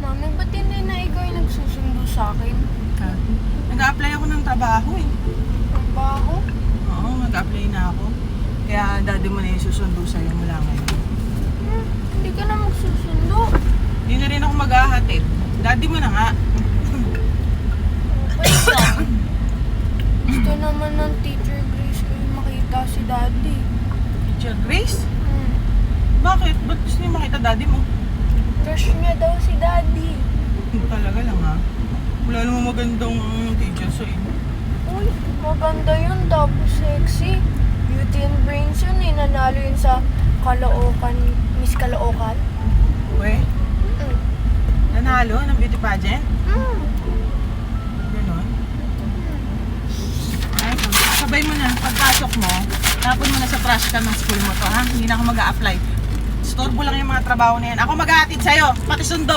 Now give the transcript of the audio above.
Mami, ba't hindi na ikaw yung nagsusundo sa akin? Ha? Nag-a-apply ako ng trabaho eh. Trabaho? Oo, nag-a-apply na ako. Kaya daddy mo na yung susundo sa'yo mula ngayon. Hindi ka na magsusundo. Hindi na rin ako mag-ahatid. Daddy mo na nga. Okay lang. Gusto naman ng Teacher Grace ko yung makita si Daddy. Teacher Grace? Bakit? Ba't gusto niya makita daddy mo? Crush niya daw si Daddy. Talaga lang ha. Wala namang magandang teacher sa inyo. Uy, maganda yun. Tapos sexy. Beauty and brains yun eh. Nanalo yun sa Caloocan, Miss Caloocan. Uwe, Mm. nanalo ng beauty pageant? Mm. Ganon. Ay, sabay mo na. Pagpasok mo, tapon mo na sa trash can ng school mo to ha. Hindi na ako mag-a-apply. Storbo lang yung mga trabaho na yan. Ako mag-aatid sa'yo, pati sundo.